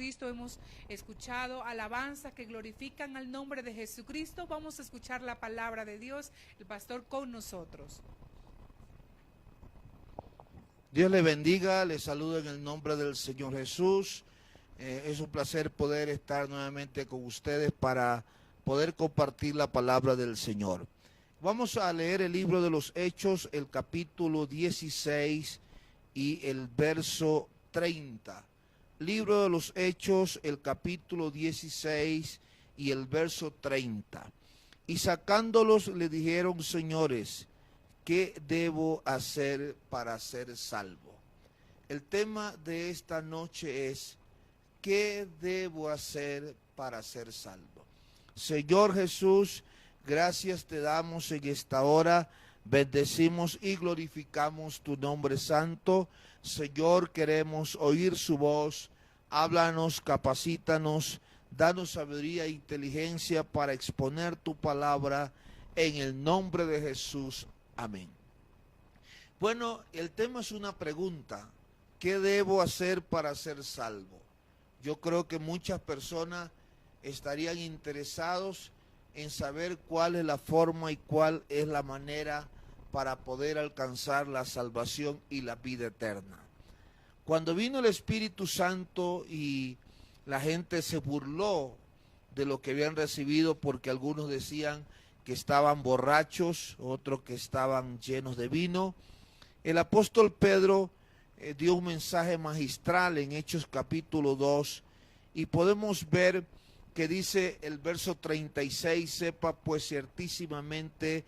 Jesucristo. Hemos escuchado alabanzas que glorifican al nombre de Jesucristo. Vamos a escuchar la palabra de Dios, el pastor con nosotros. Dios le bendiga, le saludo en el nombre del Señor Jesús. Es un placer poder estar nuevamente con ustedes para poder compartir la palabra del Señor. Vamos a leer el libro de los Hechos, el capítulo 16 y el verso 30. Libro de los Hechos, el capítulo 16 y el verso 30. Y sacándolos le dijeron: señores, ¿qué debo hacer para ser salvo? El tema de esta noche es: ¿qué debo hacer para ser salvo? Señor Jesús, gracias te damos en esta hora, bendecimos y glorificamos tu nombre santo. Señor, queremos oír su voz, háblanos, capacítanos, danos sabiduría e inteligencia para exponer tu palabra en el nombre de Jesús. Amén. Bueno, el tema es una pregunta: ¿qué debo hacer para ser salvo? Yo creo que muchas personas estarían interesados en saber cuál es la forma y cuál es la manera para poder alcanzar la salvación y la vida eterna. Cuando vino el Espíritu Santo y la gente se burló de lo que habían recibido, porque algunos decían que estaban borrachos, otros que estaban llenos de vino, el apóstol Pedro dio un mensaje magistral en Hechos capítulo 2, y podemos ver que dice el verso 36: sepa pues ciertísimamente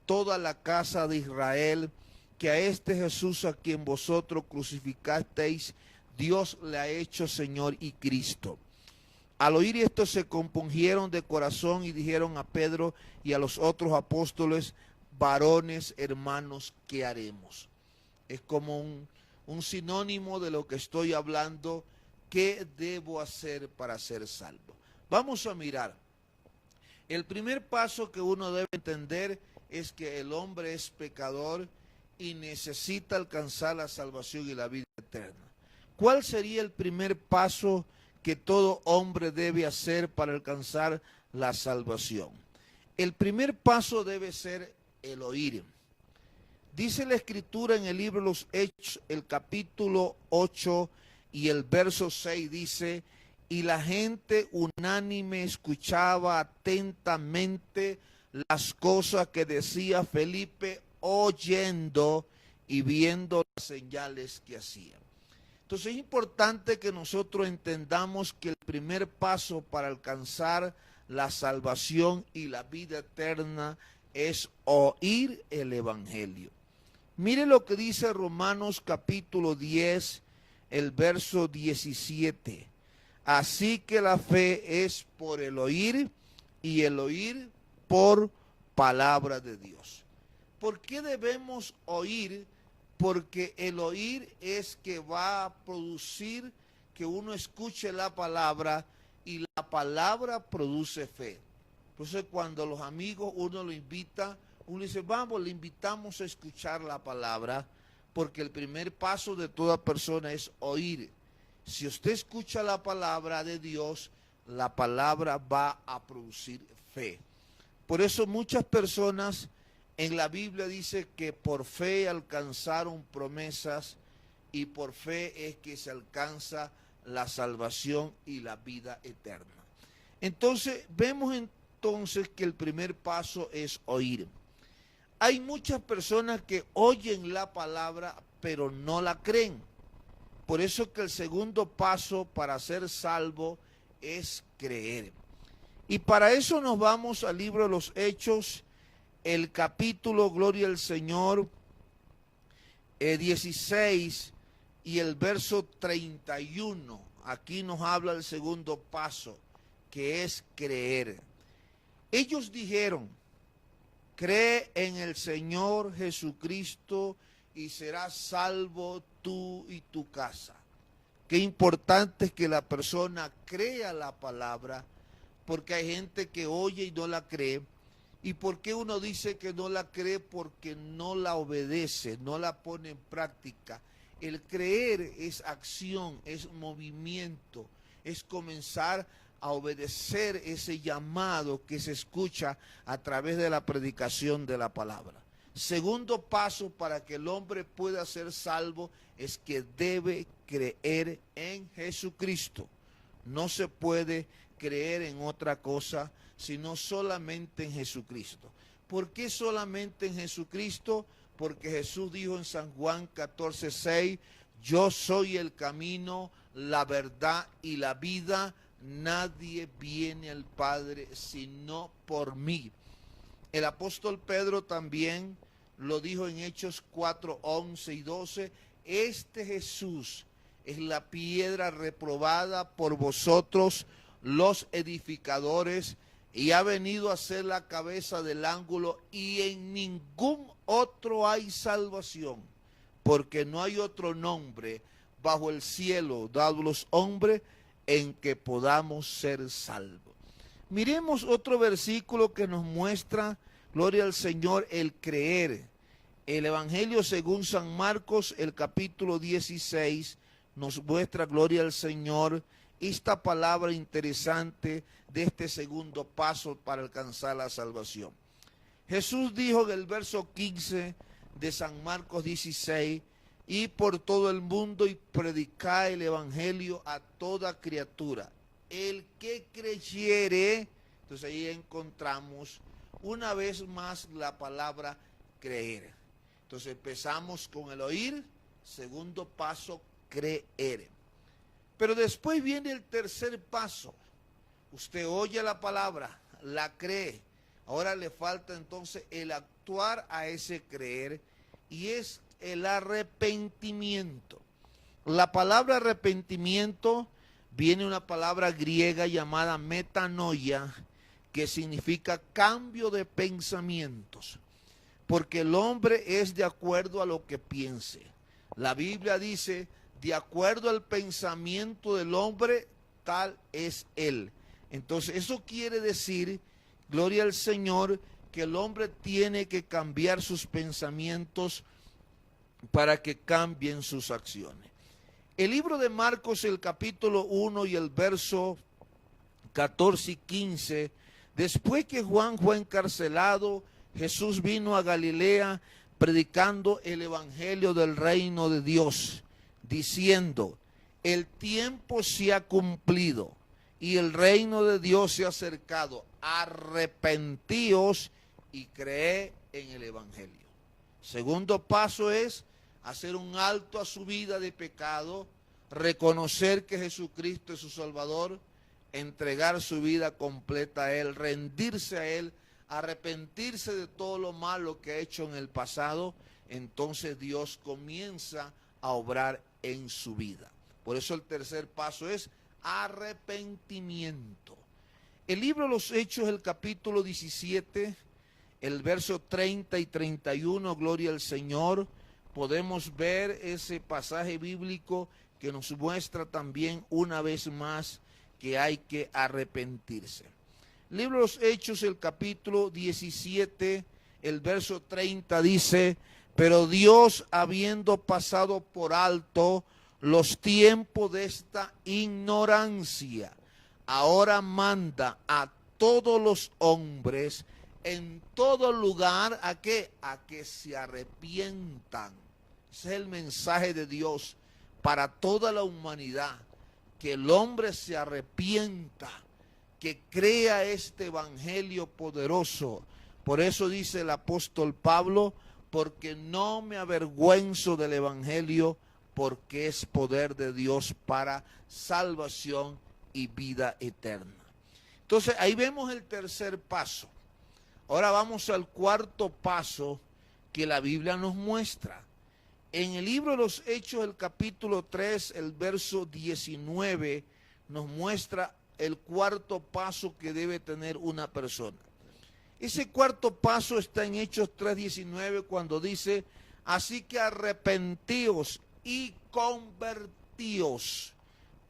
toda la casa de Israel que a este Jesús a quien vosotros crucificasteis, Dios le ha hecho Señor y Cristo. Al oír esto se compungieron de corazón y dijeron a Pedro y a los otros apóstoles: varones, hermanos, ¿qué haremos? Es como un sinónimo de lo que estoy hablando. ¿Qué debo hacer para ser salvo? Vamos a mirar. El primer paso que uno debe entender es que el hombre es pecador y necesita alcanzar la salvación y la vida eterna. ¿Cuál sería el primer paso que todo hombre debe hacer para alcanzar la salvación? El primer paso debe ser el oír. Dice la Escritura en el libro de los Hechos, el capítulo 8 y el verso 6, dice: y la gente unánime escuchaba atentamente las cosas que decía Felipe, oyendo y viendo las señales que hacía. Entonces es importante que nosotros entendamos que el primer paso para alcanzar la salvación y la vida eterna es oír el Evangelio. Mire lo que dice Romanos capítulo 10, el verso 17. Así que la fe es por el oír y el oír por palabra de Dios. ¿Por qué debemos oír? Porque el oír es que va a producir que uno escuche la palabra, y la palabra produce fe. Entonces cuando los amigos uno lo invita, uno dice: vamos, le invitamos a escuchar la palabra, porque el primer paso de toda persona es oír. Si usted escucha la palabra de Dios, la palabra va a producir fe. Por eso muchas personas en la Biblia dice que por fe alcanzaron promesas, y por fe es que se alcanza la salvación y la vida eterna. Entonces vemos que el primer paso es oír. Hay muchas personas que oyen la palabra pero no la creen. Por eso que el segundo paso para ser salvo es creer. Y para eso nos vamos al libro de los Hechos, el capítulo, gloria al Señor, 16 y el verso 31. Aquí nos habla el segundo paso, que es creer. Ellos dijeron: cree en el Señor Jesucristo y serás salvo tú y tu casa. Qué importante es que la persona crea la palabra, porque hay gente que oye y no la cree. ¿Y por qué uno dice que no la cree? Porque no la obedece, no la pone en práctica. El creer es acción, es movimiento. es comenzar a obedecer ese llamado que se escucha a través de la predicación de la palabra. Segundo paso para que el hombre pueda ser salvo es que debe creer en Jesucristo. No se puede creer en otra cosa, sino solamente en Jesucristo. ¿Por qué solamente en Jesucristo? Porque Jesús dijo en San Juan 14:6, yo soy el camino, la verdad y la vida. Nadie viene al Padre sino por mí. El apóstol Pedro también lo dijo en Hechos 4:11 y 12. Este Jesús es la piedra reprobada por vosotros los edificadores y ha venido a ser la cabeza del ángulo, y en ningún otro hay salvación, porque no hay otro nombre bajo el cielo dado a los hombres en que podamos ser salvos. Miremos otro versículo que nos muestra, gloria al Señor, el creer. El Evangelio según San Marcos, el capítulo 16, nos muestra, gloria al Señor, esta palabra interesante de este segundo paso para alcanzar la salvación. Jesús dijo en el verso 15 de San Marcos 16, y por todo el mundo y predicar el evangelio a toda criatura. El que creyere, entonces ahí encontramos una vez más la palabra creer. Entonces empezamos con el oír, segundo paso, creer. Pero después viene el tercer paso. Usted oye la palabra, la cree. Ahora le falta entonces el actuar a ese creer, y es el arrepentimiento. La palabra arrepentimiento viene de una palabra griega llamada metanoia, que significa cambio de pensamientos, porque el hombre es de acuerdo a lo que piense. La Biblia dice, de acuerdo al pensamiento del hombre, tal es él. Entonces eso quiere decir, gloria al Señor, que el hombre tiene que cambiar sus pensamientos para que cambien sus acciones. El libro de Marcos, el capítulo 1 y el verso 14 y 15, después que Juan fue encarcelado, Jesús vino a Galilea predicando el evangelio del reino de Dios, diciendo, el tiempo se ha cumplido y el reino de Dios se ha acercado. Arrepentíos y creed en el evangelio. Segundo paso es hacer un alto a su vida de pecado, reconocer que Jesucristo es su Salvador, entregar su vida completa a Él, rendirse a Él, arrepentirse de todo lo malo que ha hecho en el pasado. Entonces Dios comienza a obrar en su vida. Por eso el tercer paso es arrepentimiento. El libro de los Hechos, el capítulo 17, el verso 30 y 31, gloria al Señor, podemos ver ese pasaje bíblico que nos muestra también una vez más que hay que arrepentirse. El libro de los Hechos, el capítulo 17, el verso 30 dice, pero Dios, habiendo pasado por alto los tiempos de esta ignorancia, ahora manda a todos los hombres en todo lugar a que se arrepientan. Ese es el mensaje de Dios para toda la humanidad, que el hombre se arrepienta, que crea este evangelio poderoso. Por eso dice el apóstol Pablo, porque no me avergüenzo del evangelio, porque es poder de Dios para salvación y vida eterna. Entonces ahí vemos el tercer paso. Ahora vamos al cuarto paso que la Biblia nos muestra. En el libro de los Hechos, el capítulo 3, el verso 19, nos muestra el cuarto paso que debe tener una persona. Ese cuarto paso está en Hechos 3:19, cuando dice, así que arrepentíos y convertíos.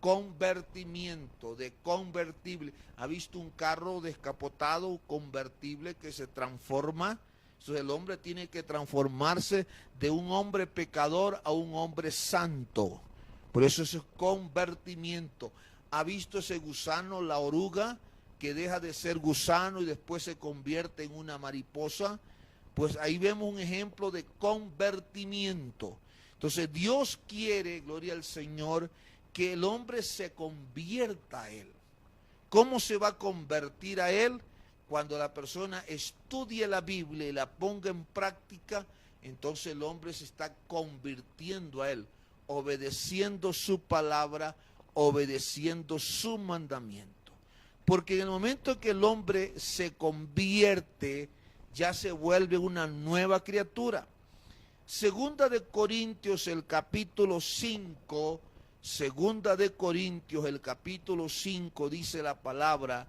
Convertimiento, de convertible. ¿Ha visto un carro descapotado, convertible, que se transforma? Entonces el hombre tiene que transformarse de un hombre pecador a un hombre santo. Por eso es convertimiento. ¿Ha visto ese gusano, la oruga, que deja de ser gusano y después se convierte en una mariposa? Pues ahí vemos un ejemplo de convertimiento. Entonces Dios quiere, gloria al Señor, que el hombre se convierta a Él. ¿Cómo se va a convertir a Él? Cuando la persona estudie la Biblia y la ponga en práctica, entonces el hombre se está convirtiendo a Él, obedeciendo su palabra, obedeciendo su mandamiento. Porque en el momento que el hombre se convierte, ya se vuelve una nueva criatura. Segunda de Corintios, el capítulo 5, Segunda de Corintios, el capítulo 5, dice la palabra: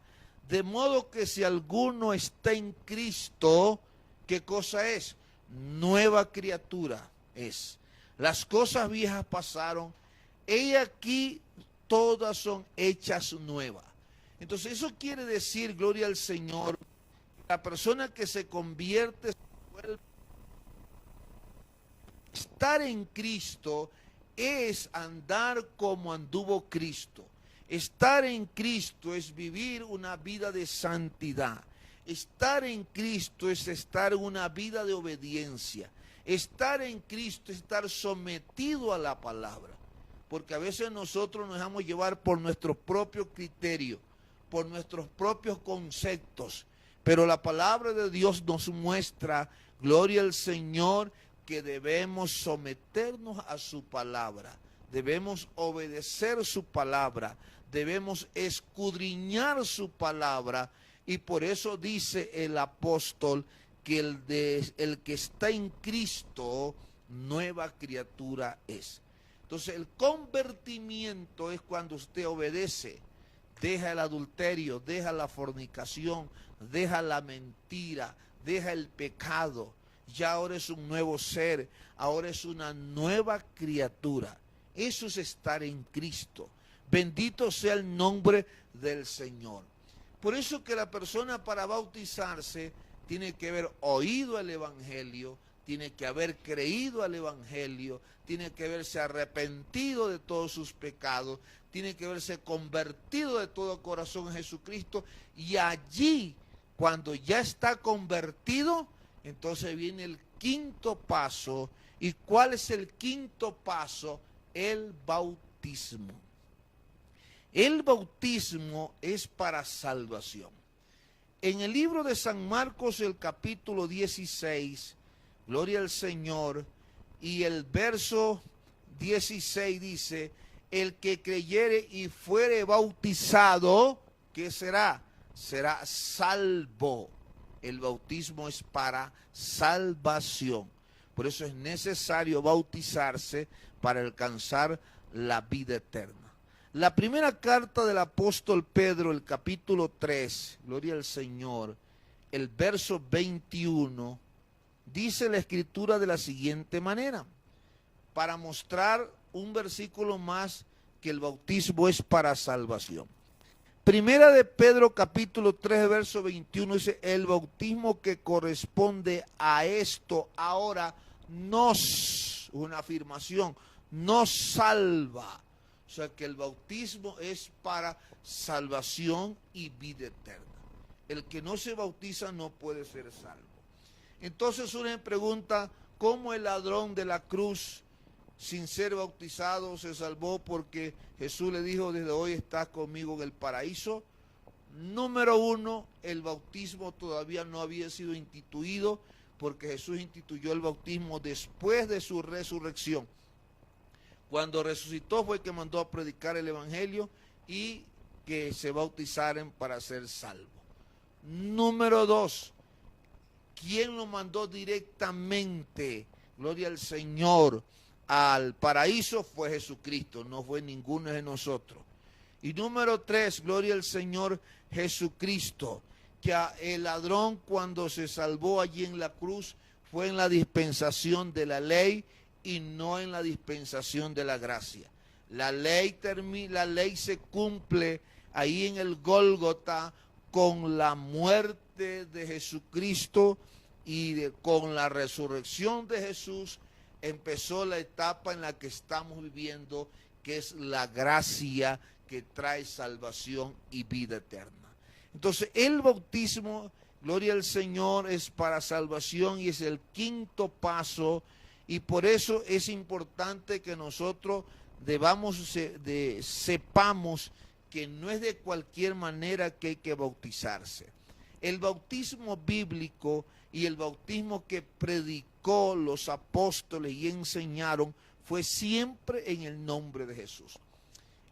de modo que si alguno está en Cristo, ¿qué cosa es? Nueva criatura es. Las cosas viejas pasaron, he aquí todas son hechas nuevas. Entonces eso quiere decir, gloria al Señor, la persona que se convierte, estar en Cristo es andar como anduvo Cristo. Estar en Cristo es vivir una vida de santidad. Estar en Cristo es estar en una vida de obediencia. Estar en Cristo es estar sometido a la palabra. Porque a veces nosotros nos dejamos llevar por nuestros propios criterios, por nuestros propios conceptos. Pero la palabra de Dios nos muestra, gloria al Señor, que debemos someternos a su palabra. Debemos obedecer su palabra. Debemos escudriñar su palabra. Y por eso dice el apóstol que el que está en Cristo, nueva criatura es. Entonces el convertimiento es cuando usted obedece, deja el adulterio, deja la fornicación, deja la mentira, deja el pecado. Ya ahora es un nuevo ser, ahora es una nueva criatura. Eso es estar en Cristo. Bendito sea el nombre del Señor. Por eso que la persona para bautizarse tiene que haber oído el Evangelio, tiene que haber creído al Evangelio, tiene que haberse arrepentido de todos sus pecados, tiene que haberse convertido de todo corazón en Jesucristo, y allí, cuando ya está convertido, entonces viene el quinto paso. ¿Y cuál es el quinto paso? El bautismo. El bautismo es para salvación. En el libro de San Marcos, el capítulo 16, gloria al Señor, y el verso 16 dice: el que creyere y fuere bautizado, ¿qué será? Será salvo. El bautismo es para salvación. Por eso es necesario bautizarse para alcanzar la vida eterna. La primera carta del apóstol Pedro, el capítulo 3, gloria al Señor, el verso 21, dice la escritura de la siguiente manera, para mostrar un versículo más que el bautismo es para salvación. Primera de Pedro capítulo 3 verso 21 dice: el bautismo que corresponde a esto ahora nos, una afirmación, nos salva. O sea que el bautismo es para salvación y vida eterna. El que no se bautiza no puede ser salvo. Entonces uno me pregunta, ¿cómo el ladrón de la cruz sin ser bautizado se salvó porque Jesús le dijo: desde hoy estás conmigo en el paraíso? Número uno, el bautismo todavía no había sido instituido, porque Jesús instituyó el bautismo después de su resurrección. Cuando resucitó fue que mandó a predicar el evangelio y que se bautizaran para ser salvos. Número dos, ¿quién lo mandó directamente, gloria al Señor, al paraíso? Fue Jesucristo, no fue ninguno de nosotros. Y número tres, gloria al Señor Jesucristo, que el ladrón cuando se salvó allí en la cruz fue en la dispensación de la ley y no en la dispensación de la gracia. La ley se cumple ahí en el Gólgota con la muerte de Jesucristo y con la resurrección de Jesús. Empezó la etapa en la que estamos viviendo, que es la gracia, que trae salvación y vida eterna. Entonces, el bautismo, gloria al Señor, es para salvación y es el quinto paso, y por eso es importante que nosotros sepamos que no es de cualquier manera que hay que bautizarse. El bautismo bíblico y el bautismo que predicó los apóstoles y enseñaron fue siempre en el nombre de Jesús.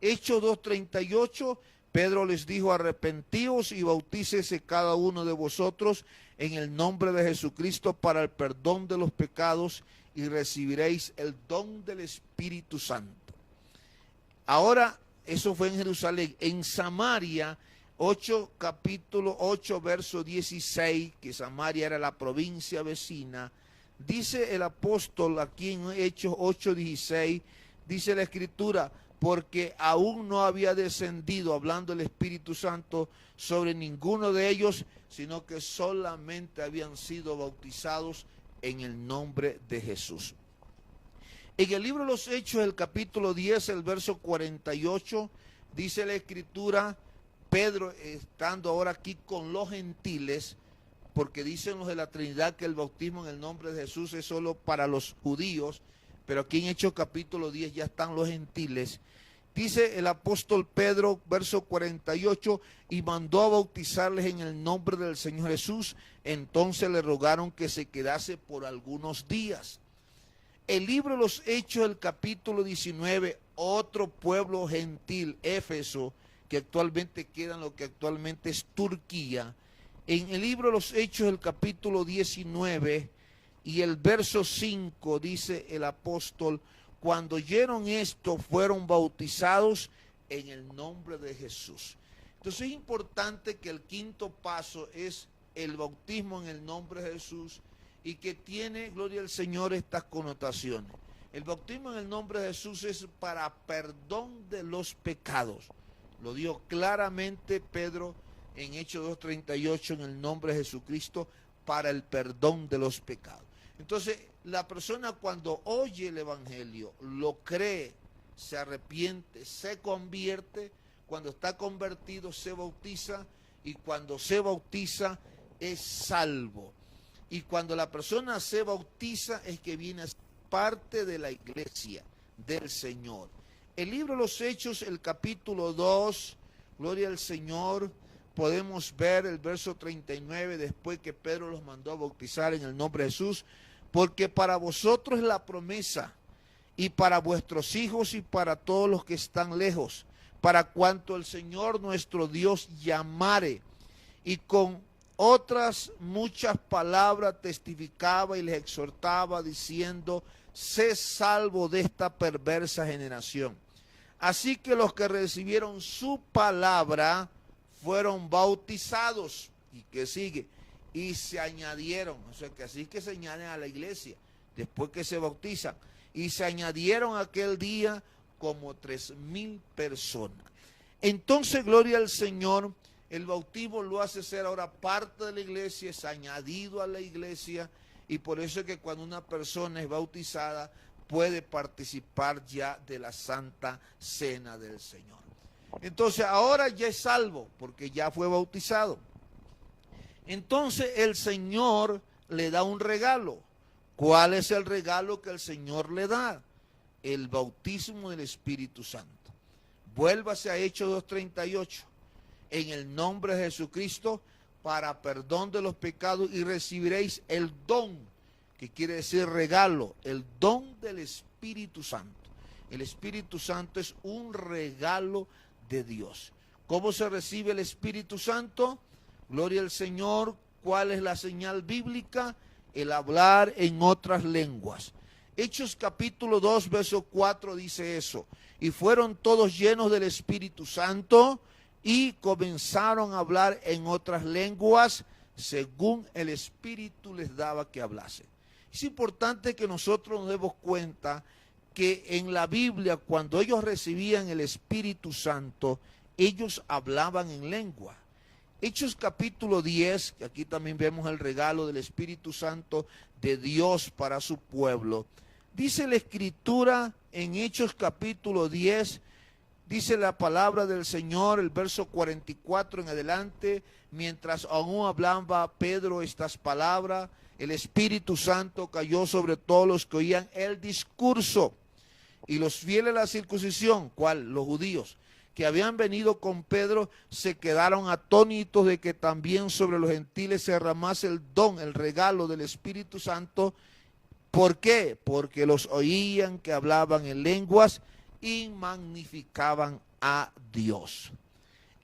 Hechos 2:38, Pedro les dijo: arrepentíos y bautícese cada uno de vosotros en el nombre de Jesucristo para el perdón de los pecados y recibiréis el don del Espíritu Santo. Ahora, eso fue en Jerusalén. En Samaria, capítulo 8, verso 16, que Samaria era la provincia vecina, dice el apóstol aquí en Hechos 8:16, dice la Escritura: porque aún no había descendido, hablando el Espíritu Santo, sobre ninguno de ellos, sino que solamente habían sido bautizados en el nombre de Jesús. En el libro de los Hechos, el capítulo 10, el verso 48, dice la Escritura, Pedro estando ahora aquí con los gentiles, porque dicen los de la Trinidad que el bautismo en el nombre de Jesús es solo para los judíos, pero aquí en Hechos capítulo 10 ya están los gentiles. Dice el apóstol Pedro, verso 48, y mandó a bautizarles en el nombre del Señor Jesús. Entonces le rogaron que se quedase por algunos días. El libro de los Hechos, el capítulo 19, otro pueblo gentil, Éfeso, que actualmente queda en lo que actualmente es Turquía. En el libro de los Hechos, el capítulo 19 y el verso 5, dice el apóstol: cuando oyeron esto, fueron bautizados en el nombre de Jesús. Entonces es importante que el quinto paso es el bautismo en el nombre de Jesús, y que tiene, gloria al Señor, estas connotaciones. El bautismo en el nombre de Jesús es para perdón de los pecados. Lo dijo claramente Pedro en Hechos 2:38, en el nombre de Jesucristo, para el perdón de los pecados. Entonces, la persona cuando oye el Evangelio, lo cree, se arrepiente, se convierte, cuando está convertido se bautiza, y cuando se bautiza es salvo. Y cuando la persona se bautiza es que viene a ser parte de la iglesia del Señor. El libro de los Hechos, el capítulo 2, gloria al Señor, podemos ver el verso 39, después que Pedro los mandó a bautizar en el nombre de Jesús: porque para vosotros es la promesa, y para vuestros hijos y para todos los que están lejos, para cuanto el Señor nuestro Dios llamare. Y con otras muchas palabras testificaba y les exhortaba, diciendo: sé salvo de esta perversa generación. Así que los que recibieron su palabra fueron bautizados. ¿Y qué sigue? Y se añadieron, o sea que así que se añaden a la iglesia, después que se bautizan, y se añadieron aquel día como 3,000 personas. Entonces, gloria al Señor, el bautismo lo hace ser ahora parte de la iglesia, es añadido a la iglesia, y por eso es que cuando una persona es bautizada, puede participar ya de la Santa Cena del Señor. Entonces, ahora ya es salvo, porque ya fue bautizado. Entonces el Señor le da un regalo. ¿Cuál es el regalo que el Señor le da? El bautismo del Espíritu Santo. Vuélvase a Hechos 2:38. En el nombre de Jesucristo, para perdón de los pecados, y recibiréis el don, que quiere decir regalo, el don del Espíritu Santo. El Espíritu Santo es un regalo de Dios. ¿Cómo se recibe el Espíritu Santo? Gloria al Señor. ¿Cuál es la señal bíblica? El hablar en otras lenguas. Hechos capítulo 2, verso 4 dice eso: y fueron todos llenos del Espíritu Santo y comenzaron a hablar en otras lenguas según el Espíritu les daba que hablase. Es importante que nosotros nos demos cuenta que en la Biblia, cuando ellos recibían el Espíritu Santo, ellos hablaban en lengua. Hechos capítulo 10, que aquí también vemos el regalo del Espíritu Santo de Dios para su pueblo. Dice la Escritura en Hechos capítulo 10, dice la palabra del Señor, el verso 44 en adelante, mientras aún hablaba Pedro estas palabras, el Espíritu Santo cayó sobre todos los que oían el discurso. Y los fieles a la circuncisión, ¿cuál? Los judíos, que habían venido con Pedro, se quedaron atónitos de que también sobre los gentiles se derramase el don, el regalo del Espíritu Santo. ¿Por qué? Porque los oían que hablaban en lenguas y magnificaban a Dios.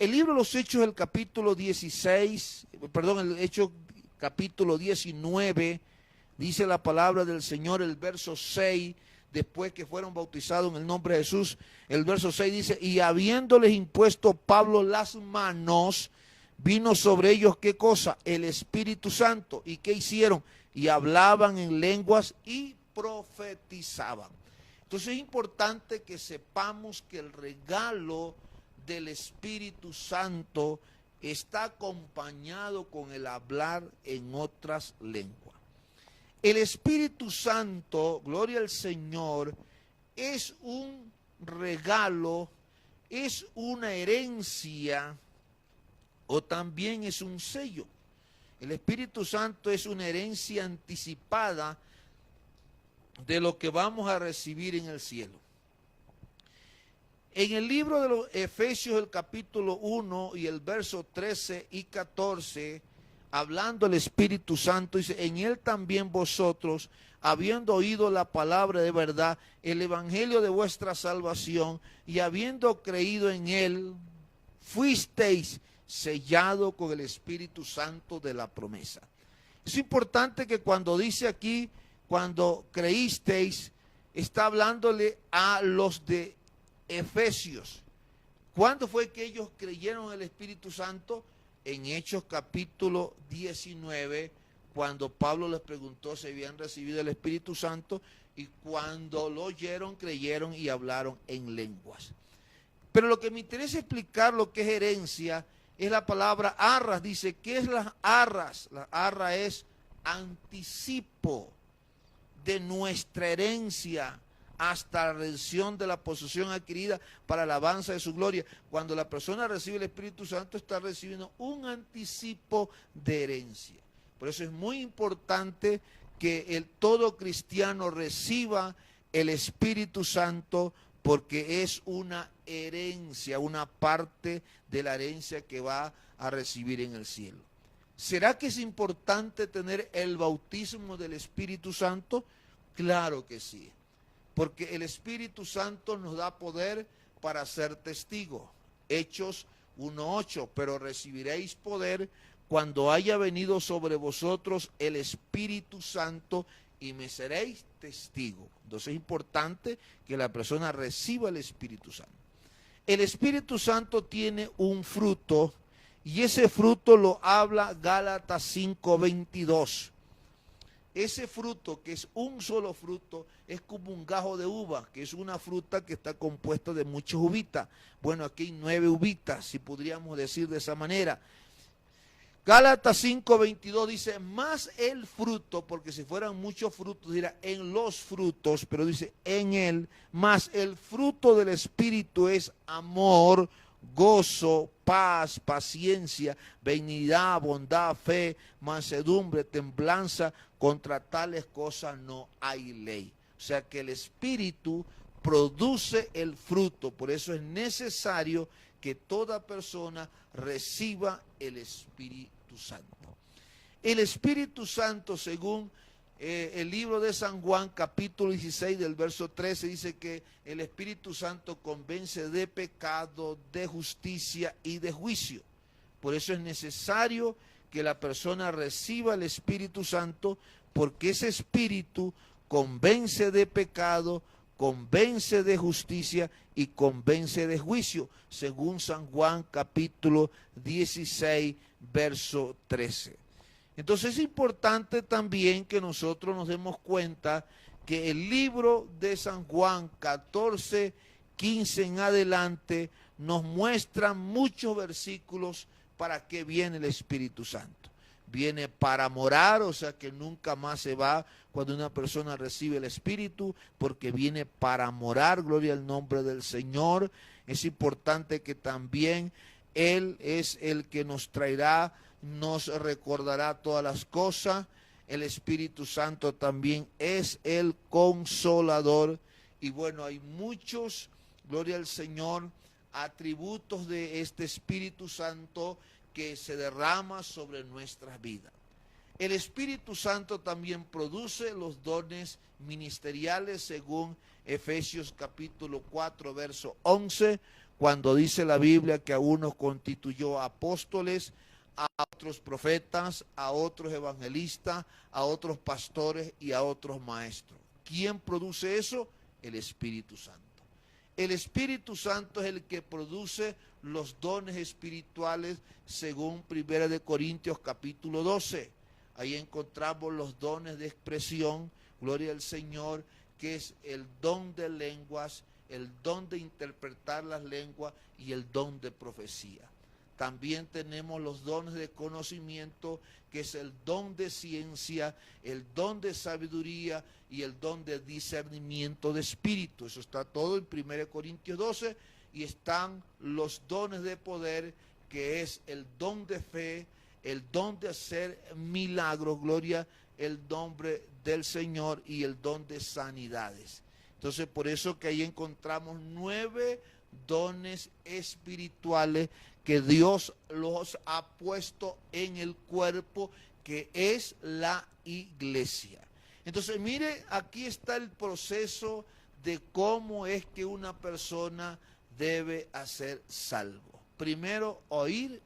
El libro de los Hechos, el capítulo 16, el Hecho capítulo 19, dice la palabra del Señor, el verso 6, después que fueron bautizados en el nombre de Jesús, el verso 6 dice, y habiéndoles impuesto Pablo las manos, vino sobre ellos, ¿qué cosa? El Espíritu Santo. ¿Y qué hicieron? Y hablaban en lenguas y profetizaban. Entonces es importante que sepamos que el regalo del Espíritu Santo está acompañado con el hablar en otras lenguas. El Espíritu Santo, gloria al Señor, es un regalo, es una herencia o también es un sello. El Espíritu Santo es una herencia anticipada de lo que vamos a recibir en el cielo. En el libro de los Efesios, el capítulo 1 y el verso 13 y 14, hablando del Espíritu Santo, dice, en él también vosotros, habiendo oído la palabra de verdad, el evangelio de vuestra salvación, y habiendo creído en él, fuisteis sellado con el Espíritu Santo de la promesa. Es importante que cuando dice aquí, cuando creísteis, está hablándole a los de Efesios. ¿Cuándo fue que ellos creyeron en el Espíritu Santo? En Hechos capítulo 19, cuando Pablo les preguntó si habían recibido el Espíritu Santo, y cuando lo oyeron, creyeron y hablaron en lenguas. Pero lo que me interesa explicar, lo que es herencia, es la palabra arras. Dice, ¿qué es las arras? La arra es anticipo de nuestra herencia hasta la redención de la posesión adquirida para la alabanza de su gloria. Cuando la persona recibe el Espíritu Santo, está recibiendo un anticipo de herencia. Por eso es muy importante que todo cristiano reciba el Espíritu Santo, porque es una herencia, una parte de la herencia que va a recibir en el cielo. ¿Será que es importante tener el bautismo del Espíritu Santo? Claro que sí, porque el Espíritu Santo nos da poder para ser testigos. Hechos 1:8, pero recibiréis poder cuando haya venido sobre vosotros el Espíritu Santo y me seréis testigos. Entonces es importante que la persona reciba el Espíritu Santo. El Espíritu Santo tiene un fruto y ese fruto lo habla Gálatas 5:22. Ese fruto, que es un solo fruto, es como un gajo de uva, que es una fruta que está compuesta de muchas uvitas. Bueno, aquí hay 9 uvitas, si podríamos decir de esa manera. Gálatas 5:22 dice, más el fruto, porque si fueran muchos frutos, dirá en los frutos, pero dice en él, más el fruto del Espíritu es amor, gozo, paz, paciencia, benignidad, bondad, fe, mansedumbre, templanza. Contra tales cosas no hay ley. O sea que el Espíritu produce el fruto. Por eso es necesario que toda persona reciba el Espíritu Santo. El Espíritu Santo, según el libro de San Juan, capítulo 16, del verso 13, dice que el Espíritu Santo convence de pecado, de justicia y de juicio. Por eso es necesario que la persona reciba el Espíritu Santo, porque ese Espíritu convence de pecado, convence de justicia y convence de juicio, según San Juan capítulo 16, verso 13. Entonces es importante también que nosotros nos demos cuenta que el libro de San Juan 14, 15 en adelante nos muestra muchos versículos para qué viene el Espíritu Santo. Viene para morar, o sea que nunca más se va cuando una persona recibe el Espíritu, porque viene para morar, gloria al nombre del Señor. es importante que también Él es el que nos traerá, nos recordará todas las cosas. El Espíritu Santo también es el consolador. Y bueno, hay muchos, gloria al Señor, atributos de este Espíritu Santo que se derrama sobre nuestras vidas. El Espíritu Santo también produce los dones ministeriales según Efesios capítulo 4, verso 11, cuando dice la Biblia que a unos constituyó apóstoles, a otros profetas, a otros evangelistas, a otros pastores y a otros maestros. ¿Quién produce eso? El Espíritu Santo. El Espíritu Santo es el que produce los dones espirituales según 1 Corintios capítulo 12. Ahí encontramos los dones de expresión, gloria al Señor, que es el don de lenguas, el don de interpretar las lenguas y el don de profecía. También tenemos los dones de conocimiento, que es el don de ciencia, el don de sabiduría y el don de discernimiento de espíritu. Eso está todo en 1 Corintios 12, y están los dones de poder, que es el don de fe, el don de hacer milagros, gloria, el nombre del Señor, y el don de sanidades. Entonces, por eso que ahí encontramos 9 dones espirituales que Dios los ha puesto en el cuerpo, que es la iglesia. Entonces, mire, aquí está el proceso de cómo es que una persona debe ser salvo. Primero, oír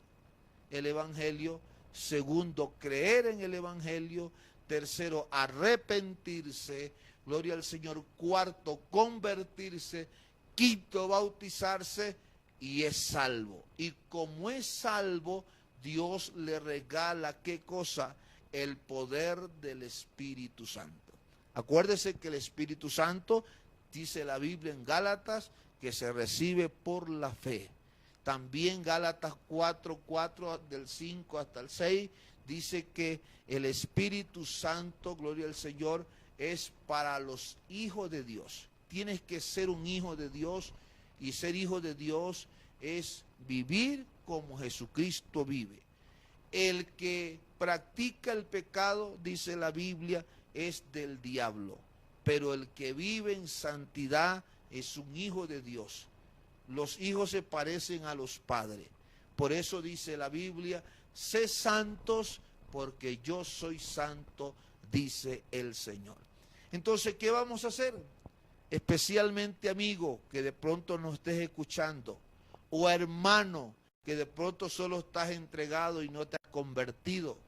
el Evangelio. Segundo, creer en el Evangelio. Tercero, arrepentirse. Gloria al Señor. Cuarto, convertirse. Quinto, bautizarse, y es salvo. Y como es salvo, Dios le regala, ¿qué cosa? El poder del Espíritu Santo. Acuérdese que el Espíritu Santo, dice la Biblia en Gálatas, que se recibe por la fe. También Gálatas 4:4 del 5 hasta el 6, dice que el Espíritu Santo, gloria al Señor, es para los hijos de Dios. Tienes que ser un hijo de Dios, y ser hijo de Dios es vivir como Jesucristo vive. El que practica el pecado, dice la Biblia, es del diablo, pero el que vive en santidad es un hijo de Dios. Los hijos se parecen a los padres. Por eso dice la Biblia, sé santos porque yo soy santo, dice el Señor. Entonces, ¿qué vamos a hacer? Especialmente, amigo, que de pronto nos estés escuchando, o hermano, que de pronto solo estás entregado y no te has convertido,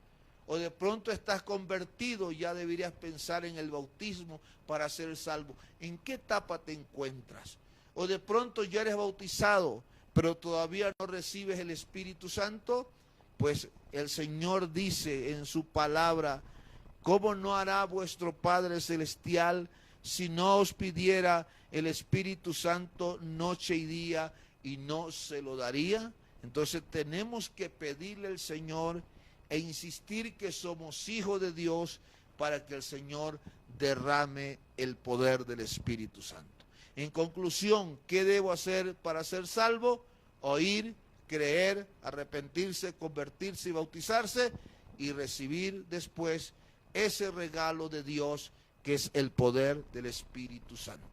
o de pronto estás convertido y ya deberías pensar en el bautismo para ser salvo. ¿En qué etapa te encuentras? O de pronto ya eres bautizado, pero todavía no recibes el Espíritu Santo. Pues el Señor dice en su palabra, ¿cómo no hará vuestro Padre Celestial si no os pidiera el Espíritu Santo noche y día, y no se lo daría? Entonces tenemos que pedirle al Señor e insistir que somos hijos de Dios, para que el Señor derrame el poder del Espíritu Santo. En conclusión, ¿qué debo hacer para ser salvo? Oír, creer, arrepentirse, convertirse y bautizarse, y recibir después ese regalo de Dios, que es el poder del Espíritu Santo.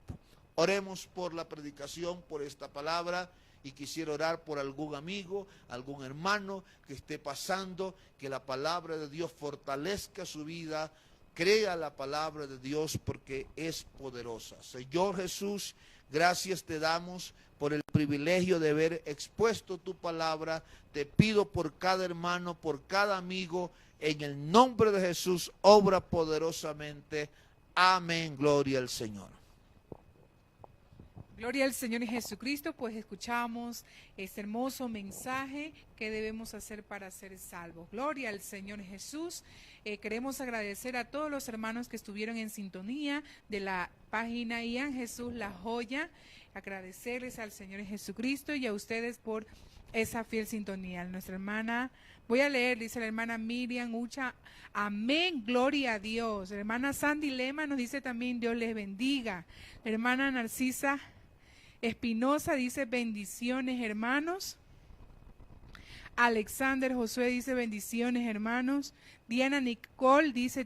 Oremos por la predicación, por esta palabra, y quisiera orar por algún amigo, algún hermano que esté pasando, que la palabra de Dios fortalezca su vida. Crea la palabra de Dios porque es poderosa. Señor Jesús, gracias te damos por el privilegio de haber expuesto tu palabra. Te pido por cada hermano, por cada amigo, en el nombre de Jesús, obra poderosamente. Amén, gloria al Señor. Gloria al Señor Jesucristo, pues escuchamos este hermoso mensaje que debemos hacer para ser salvos. Gloria al Señor Jesús. Queremos agradecer a todos los hermanos que estuvieron en sintonía de la página Ian Jesús La Joya. Agradecerles al Señor Jesucristo y a ustedes por esa fiel sintonía. Nuestra hermana, voy a leer, dice la hermana Miriam Ucha, amén, gloria a Dios. La hermana Sandy Lema nos dice también, Dios les bendiga. La hermana Narcisa Espinosa dice bendiciones, hermanos. Alexander Josué dice bendiciones, hermanos. Diana Nicole dice